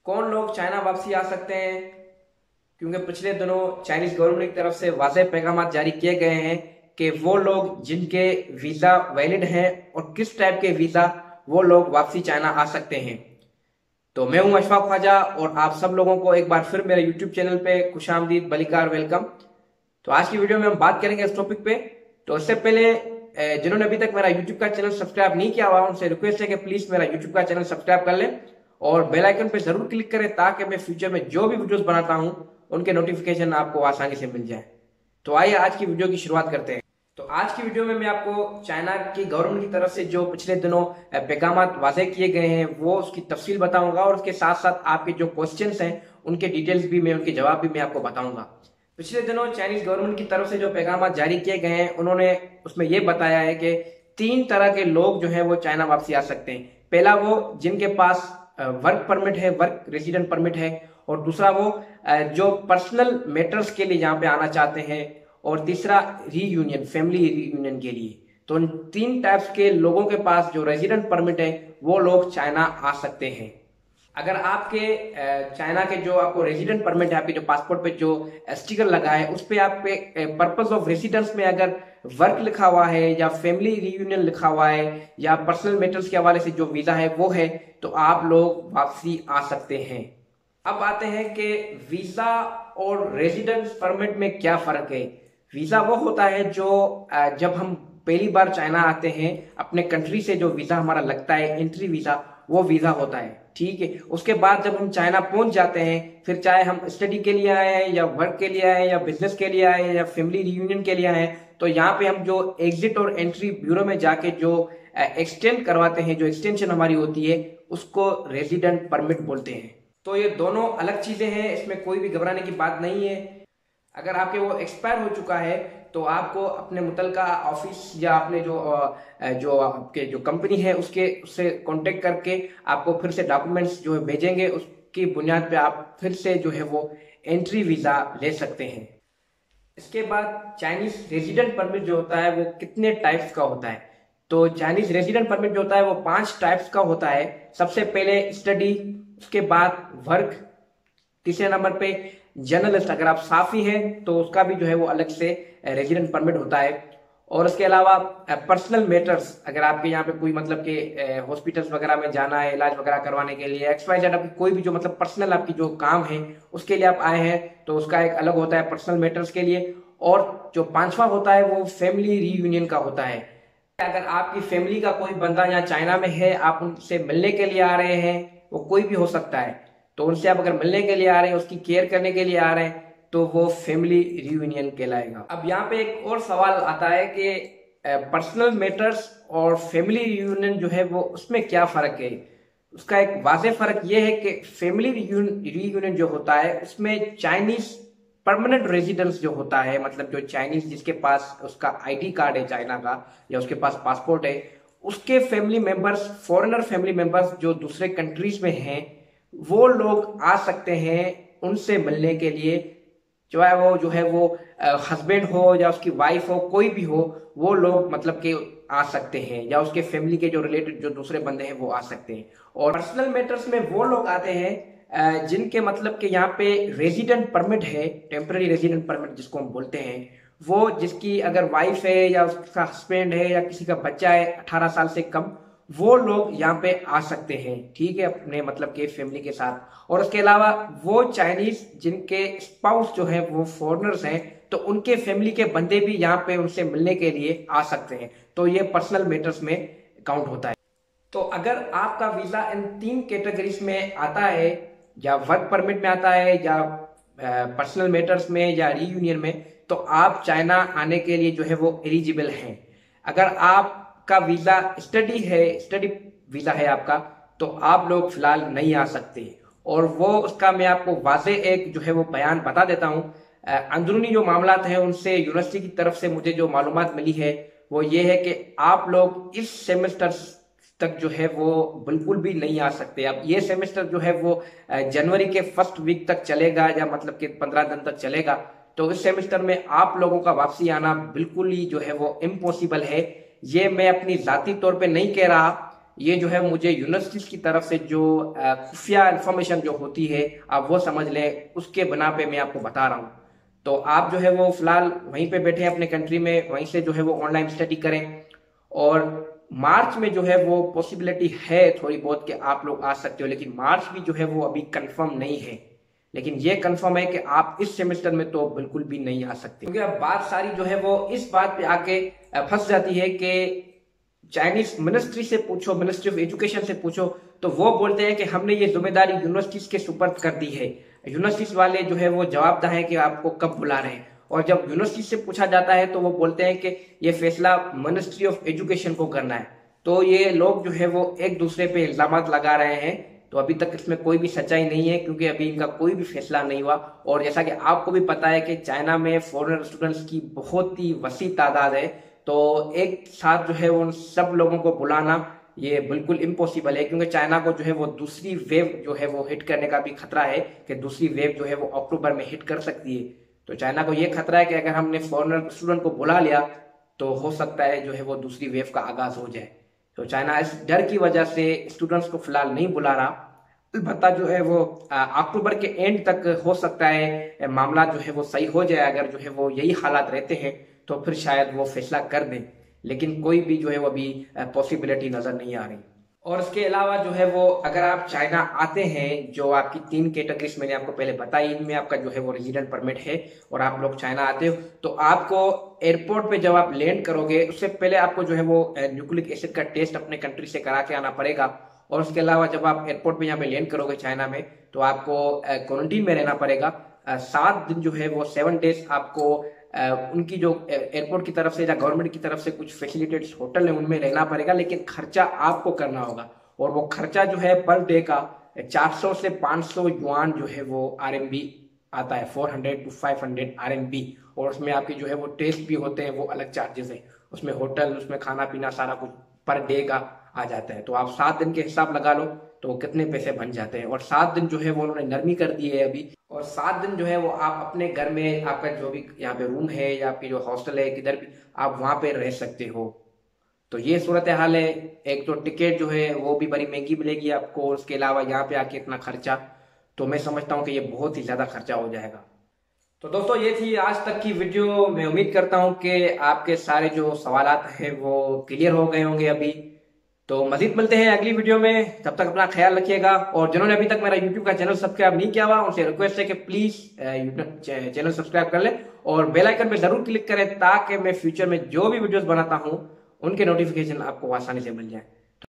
कौन लोग चाइना वापसी आ सकते हैं? क्योंकि पिछले दिनों चाइनीज गवर्नमेंट की तरफ से वाज़ेह पैगाम जारी किए गए हैं कि वो लोग जिनके वीजा वैलिड हैं और किस टाइप के वीजा वो लोग वापसी चाइना आ सकते हैं। तो मैं हूं अशफाक ख्वाजा और आप सब लोगों को एक बार फिर मेरे यूट्यूब चैनल पे खुशामदीद बलिकार वेलकम। तो आज की वीडियो में हम बात करेंगे इस टॉपिक पे। तो इससे पहले जिन्होंने अभी तक मेरा यूट्यूब का चैनल सब्सक्राइब नहीं किया हुआ उनसे रिक्वेस्ट है कि प्लीज मेरा यूट्यूब का चैनल सब्सक्राइब कर लें और बेल आइकन पे जरूर क्लिक करें ताकि मैं फ्यूचर में जो भी वीडियोस बनाता हूं उनके नोटिफिकेशन आपको आसानी से मिल जाए। तो आइए आज की वीडियो की शुरुआत करते हैं। तो आज की वीडियो में मैं आपको चाइना की गवर्नमेंट की तरफ से जो पिछले दिनों पैगाम वाज़ेह किए गए हैं वो उसकी तफसील बताऊंगा और उसके साथ साथ आपके जो क्वेश्चंस हैं उनके डिटेल्स भी मैं उनके जवाब भी मैं आपको बताऊंगा। पिछले दिनों चाइनीज गवर्नमेंट की तरफ से जो पैगाम जारी किए गए हैं उन्होंने उसमें यह बताया है कि 3 तरह के लोग जो है वो चाइना वापसी आ सकते हैं। पहला वो जिनके पास वर्क परमिट है, वर्क रेजिडेंट परमिट है, और दूसरा वो जो पर्सनल मैटर्स के लिए यहाँ पे आना चाहते हैं, और तीसरा रीयूनियन, फैमिली रीयूनियन के लिए। तो इन 3 टाइप्स के लोगों के पास जो रेजिडेंट परमिट है वो लोग चाइना आ सकते हैं। अगर आपके चाइना के जो आपको रेजिडेंट परमिट है, आपके जो पासपोर्ट पे जो स्टिकर लगा है उस पे आप पे पर्पस ऑफ रेसिडेंस में अगर वर्क लिखा हुआ है या फैमिली रीयूनियन लिखा हुआ है या पर्सनल मैटर्स के हवाले से जो वीजा है वो है तो आप लोग वापसी आ सकते हैं। अब आते हैं कि वीजा और रेजिडेंस परमिट में क्या फर्क है। वीजा वो होता है जो जब हम पहली बार चाइना आते हैं अपने कंट्री से जो वीजा हमारा लगता है एंट्री वीजा, वो वीजा होता है, ठीक है। उसके बाद जब हम चाइना पहुंच जाते हैं, फिर चाहे हम स्टडी के लिए आए हैं या वर्क के लिए आए हैं या बिजनेस के लिए आए हैं या फैमिली रियूनियन के लिए आए हैं, तो यहाँ पे हम जो एग्जिट और एंट्री ब्यूरो में जाके जो एक्सटेंड करवाते हैं, जो एक्सटेंशन हमारी होती है उसको रेजिडेंट परमिट बोलते हैं। तो ये दोनों अलग चीजें हैं, इसमें कोई भी घबराने की बात नहीं है। अगर आपके वो एक्सपायर हो चुका है तो आपको अपने मुतलका ऑफिस या अपने जो आपके जो कंपनी है उससे कांटेक्ट करके आपको फिर से डॉक्यूमेंट्स जो है भेजेंगे, उसकी बुनियाद पे आप फिर से जो है वो एंट्री वीजा ले सकते हैं। इसके बाद चाइनीज रेजिडेंट परमिट जो होता है वो कितने टाइप्स का होता है। तो चाइनीज रेजिडेंट परमिट जो होता है वो 5 टाइप्स का होता है। सबसे पहले स्टडी, उसके बाद वर्क, तीसरे नंबर पे जर्नलिस्ट, अगर आप साफी हैं तो उसका भी जो है वो अलग से रेजिडेंट परमिट होता है। और उसके अलावा पर्सनल मैटर्स, अगर आपके यहाँ पे कोई मतलब के हॉस्पिटल्स वगैरह में जाना है, इलाज वगैरह करवाने के लिए, XYZ आपकी कोई भी जो मतलब पर्सनल आपकी जो काम है उसके लिए आप आए हैं तो उसका एक अलग होता है पर्सनल मैटर्स के लिए। और जो 5वां होता है वो फैमिली रीयूनियन का होता है। अगर आपकी फैमिली का कोई बंदा यहाँ चाइना में है, आप उनसे मिलने के लिए आ रहे हैं, वो कोई भी हो सकता है, तो उनसे आप अगर मिलने के लिए आ रहे हैं, उसकी केयर करने के लिए आ रहे हैं, तो वो फैमिली रियूनियन कहलाएगा। अब यहाँ पे एक और सवाल आता है कि पर्सनल मैटर्स और फैमिली रियूनियन जो है वो उसमें क्या फर्क है। उसका एक वाज़ेह फर्क ये है कि फैमिली रियूनियन जो होता है उसमें चाइनीज परमानेंट रेजिडेंस जो होता है, मतलब जो चाइनीज जिसके पास उसका ID कार्ड है चाइना का या उसके पास पासपोर्ट है, उसके family members, foreigner family members जो दूसरे कंट्रीज में हैं, वो लोग आ सकते हैं उनसे मिलने के लिए। चाहे वो जो है वो हस्बैंड हो या उसकी वाइफ हो, कोई भी हो, वो लोग मतलब कि आ सकते हैं, या उसके फैमिली के जो रिलेटेड जो दूसरे बंदे हैं वो आ सकते हैं। और पर्सनल मैटर्स में वो लोग आते हैं जिनके मतलब कि यहाँ पे रेजिडेंट परमिट है, टेम्पररी रेजिडेंट परमिट जिसको हम बोलते हैं, वो जिसकी अगर वाइफ है या उसका हस्बैंड है या किसी का बच्चा है 18 साल से कम, वो लोग यहाँ पे आ सकते हैं, ठीक है, अपने मतलब के फैमिली के साथ। और उसके अलावा वो चाइनीज जिनके स्पाउस जो है वो फॉरेनर्स हैं, तो उनके फैमिली के बंदे भी यहाँ पे उनसे मिलने के लिए आ सकते हैं। तो ये पर्सनल मैटर्स में काउंट होता है। तो अगर आपका वीजा इन 3 कैटेगरीज में आता है, या वर्क परमिट में आता है, या पर्सनल मैटर्स में, या रीयूनियन में, तो आप चाइना आने के लिए जो है वो एलिजिबल हैं। अगर आपका वीजा स्टडी है, स्टडी वीजा है आपका, तो आप लोग फिलहाल नहीं आ सकते। और वो उसका मैं आपको वाज़ेह एक जो है वो बयान बता देता हूँ। अंदरूनी जो मामलात हैं उनसे यूनिवर्सिटी की तरफ से मुझे जो मालूमात मिली है वो ये है कि आप लोग इस सेमेस्टर तक जो है वो बिल्कुल भी नहीं आ सकते। अब ये सेमेस्टर जो है वो जनवरी के फर्स्ट वीक तक चलेगा, या मतलब कि 15 दिन तक चलेगा। तो इस सेमेस्टर में आप लोगों का वापसी आना बिल्कुल ही जो है वो इम्पॉसिबल है। ये मैं अपनी जाती तौर पे नहीं कह रहा, ये जो है मुझे यूनिवर्सिटीज की तरफ से जो खुफिया इंफॉर्मेशन जो होती है, आप वो समझ लें, उसके बना पे मैं आपको बता रहा हूँ। तो आप जो है वो फिलहाल वहीं पे बैठे हैं अपने कंट्री में, वहीं से जो है वो ऑनलाइन स्टडी करें। और मार्च में जो है वो पॉसिबिलिटी है थोड़ी बहुत कि आप लोग आ सकते हो, लेकिन मार्च भी जो है वो अभी कंफर्म नहीं है। लेकिन ये कंफर्म है कि आप इस सेमेस्टर में तो बिल्कुल भी नहीं आ सकते, क्योंकि अब बात सारी जो है वो इस बात पे आके फंस जाती है कि चाइनीज मिनिस्ट्री से पूछो, मिनिस्ट्री ऑफ एजुकेशन से पूछो, तो वो बोलते हैं कि हमने ये जिम्मेदारी यूनिवर्सिटीज के सुपर्द कर दी है। यूनिवर्सिटीज वाले जो है वो जवाबदार है कि आपको कब बुला रहे हैं। और जब यूनिवर्सिटी से पूछा जाता है तो वो बोलते हैं कि ये फैसला मिनिस्ट्री ऑफ एजुकेशन को करना है। तो ये लोग जो है वो एक दूसरे पे इल्जामात लगा रहे हैं। तो अभी तक इसमें कोई भी सच्चाई नहीं है, क्योंकि अभी इनका कोई भी फैसला नहीं हुआ। और जैसा कि आपको भी पता है कि चाइना में फॉरेनर स्टूडेंट्स की बहुत ही वसी तादाद है, तो एक साथ जो है उन सब लोगों को बुलाना ये बिल्कुल इम्पॉसिबल है, क्योंकि चाइना को जो है वो दूसरी वेव जो है वो हिट करने का भी खतरा है कि दूसरी वेव जो है वो अक्टूबर में हिट कर सकती है। तो चाइना को ये खतरा है कि अगर हमने फॉरेनर स्टूडेंट को बुला लिया तो हो सकता है जो है वो दूसरी वेव का आगाज हो जाए। तो चाइना इस डर की वजह से स्टूडेंट्स को फिलहाल नहीं बुला रहा। अलबत्ता जो है वो अक्टूबर के एंड तक हो सकता है मामला जो है वो सही हो जाए। अगर जो है वो यही हालात रहते हैं तो फिर शायद वो फैसला कर दें, लेकिन कोई भी जो है वो अभी पॉसिबिलिटी नजर नहीं आ रही। और इसके अलावा जो है वो अगर आप चाइना आते हैं, जो आपकी 3 कैटेगरीज मैंने आपको पहले बताई, इनमें आपका जो है वो रेजिडेंट परमिट है और आप लोग चाइना आते हो, तो आपको एयरपोर्ट पे जब आप लैंड करोगे उससे पहले आपको जो है वो न्यूक्लिक एसिड का टेस्ट अपने कंट्री से करा के आना पड़ेगा। और उसके अलावा जब आप एयरपोर्ट पे यहाँ पे लैंड करोगे चाइना में, तो आपको क्वारंटीन में रहना पड़ेगा 7 दिन जो है वो 7 डेज। आपको उनकी जो एयरपोर्ट की तरफ से या गवर्नमेंट की तरफ से कुछ फैसिलिटेड होटल है उनमें रहना पड़ेगा, लेकिन खर्चा आपको करना होगा। और वो खर्चा जो है पर डे का 400 से 500 युआन जो है वो RMB आता है, 400 to 500 RMB। और उसमें आपके जो है वो टेस्ट भी होते हैं, वो अलग चार्जेस है। उसमें होटल, उसमें खाना पीना सारा कुछ पर डे का आ जाता है। तो आप 7 दिन के हिसाब लगा लो तो कितने पैसे बन जाते हैं। और 7 दिन जो है वो उन्होंने नरमी कर दी है अभी। और 7 दिन जो है वो आप अपने घर में, आपका जो भी यहाँ पे रूम है या आपकी जो हॉस्टल है, किधर भी आप वहां पे रह सकते हो। तो ये सूरत हाल है। एक तो टिकट जो है वो भी बड़ी महंगी मिलेगी आपको, उसके अलावा यहाँ पे आके इतना खर्चा, तो मैं समझता हूँ कि ये बहुत ही ज्यादा खर्चा हो जाएगा। तो दोस्तों ये थी आज तक की वीडियो। मैं उम्मीद करता हूँ कि आपके सारे जो सवालात हैं वो क्लियर हो गए होंगे अभी। तो मजीद मिलते हैं अगली वीडियो में, तब तक अपना ख्याल रखिएगा। और जिन्होंने अभी तक मेरा यूट्यूब का चैनल सब्सक्राइब नहीं किया हुआ, उनसे रिक्वेस्ट है कि प्लीज चैनल सब्सक्राइब कर ले और बेल आइकन पे जरूर क्लिक करें, ताकि मैं फ्यूचर में जो भी वीडियोस बनाता हूं उनके नोटिफिकेशन आपको आसानी से मिल जाए।